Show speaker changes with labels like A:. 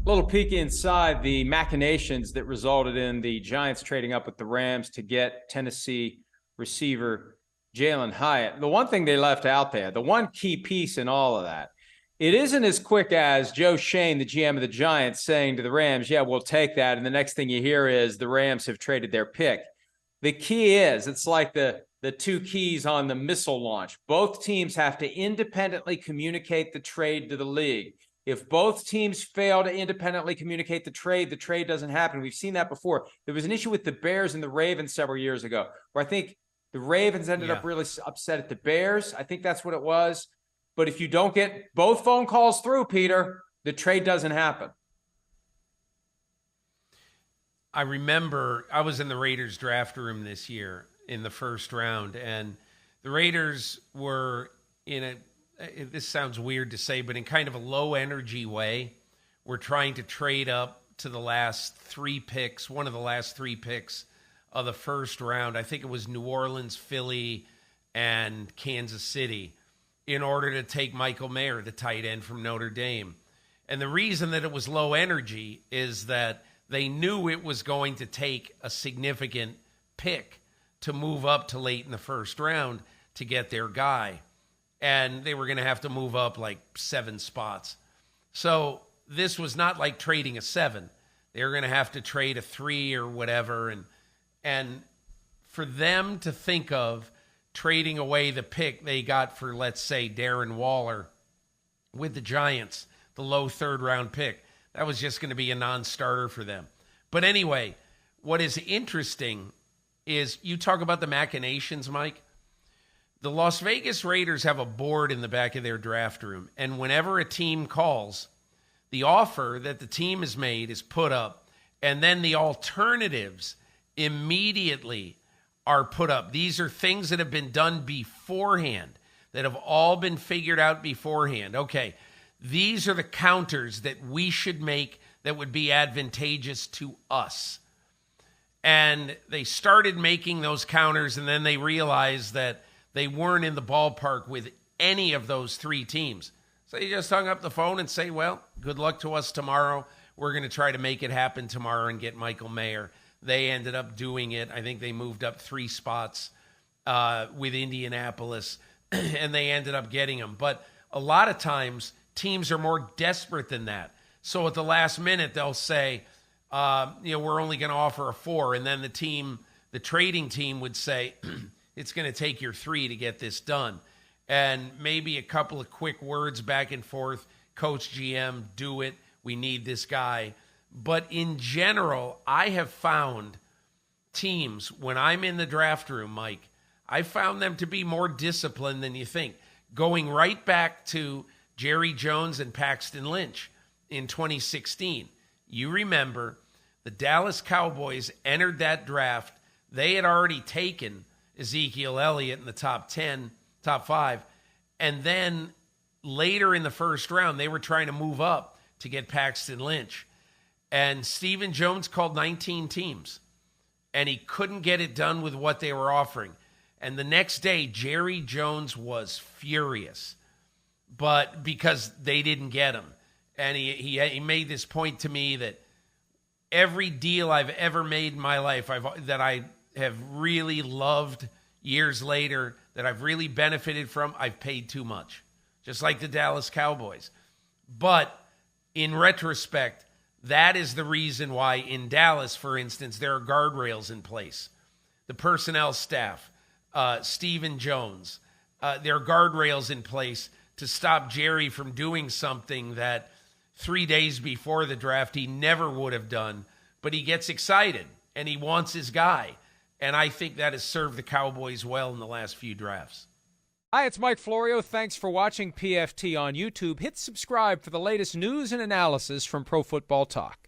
A: Little peek inside the machinations that resulted in the Giants trading up with the Rams to get Tennessee receiver Jalen Hyatt. The one thing they left out there, the one key piece in all of that, it isn't as quick as Joe Shane, the GM of the Giants, saying to the Rams, yeah, we'll take that. And the next thing you hear is the Rams have traded their pick. The key is, it's like the two keys on the missile launch. Both teams have to independently communicate the trade to the league. If both teams fail to independently communicate the trade doesn't happen. We've seen that before. There was an issue with the Bears and the Ravens several years ago, where I think the Ravens ended up really upset at the Bears. I think that's what it was. But if you don't get both phone calls through, Peter, the trade doesn't happen.
B: I remember I was in the Raiders draft room this year in the first round, and the Raiders were this sounds weird to say, but in kind of a low energy way, we're trying to trade up to the last three picks, one of the last three picks of the first round. I think it was New Orleans, Philly, and Kansas City, in order to take Michael Mayer, the tight end from Notre Dame. And the reason that it was low energy is that they knew it was going to take a significant pick to move up to late in the first round to get their guy. And they were going to have to move up like 7 spots. So this was not like trading a 7. They were going to have to trade a 3 or whatever. And for them to think of trading away the pick they got for, let's say, Darren Waller with the Giants, the low third-round pick, that was just going to be a non-starter for them. But anyway, what is interesting is you talk about the machinations, Mike. The Las Vegas Raiders have a board in the back of their draft room, and whenever a team calls, the offer that the team has made is put up, and then the alternatives immediately are put up. These are things that have been done beforehand, that have all been figured out beforehand. Okay, these are the counters that we should make that would be advantageous to us. And they started making those counters, and then they realized that they weren't in the ballpark with any of those 3 teams. So they just hung up the phone and say, well, good luck to us tomorrow. We're going to try to make it happen tomorrow and get Michael Mayer. They ended up doing it. I think they moved up 3 spots with Indianapolis, and they ended up getting him. But a lot of times, teams are more desperate than that. So at the last minute, they'll say, we're only going to offer a 4. And then the trading team would say, it's going to take your 3 to get this done. And maybe a couple of quick words back and forth. Coach, GM, do it. We need this guy. But in general, I have found teams, when I'm in the draft room, Mike, I found them to be more disciplined than you think. Going right back to Jerry Jones and Paxton Lynch in 2016. You remember the Dallas Cowboys entered that draft. They had already taken Ezekiel Elliott in the top 10, top 5. And then later in the first round, they were trying to move up to get Paxton Lynch. And Stephen Jones called 19 teams. And he couldn't get it done with what they were offering. And the next day, Jerry Jones was furious. But because they didn't get him. And he made this point to me that every deal I've ever made in my life that I have really loved years later, that I've really benefited from, I've paid too much. Just like the Dallas Cowboys. But in retrospect, that is the reason why in Dallas, for instance, there are guardrails in place. The personnel staff, Stephen Jones, there are guardrails in place to stop Jerry from doing something that 3 days before the draft he never would have done, but he gets excited and he wants his guy. And I think that has served the Cowboys well in the last few drafts.
A: Hi, it's Mike Florio. Thanks for watching PFT on YouTube. Hit subscribe for the latest news and analysis from Pro Football Talk.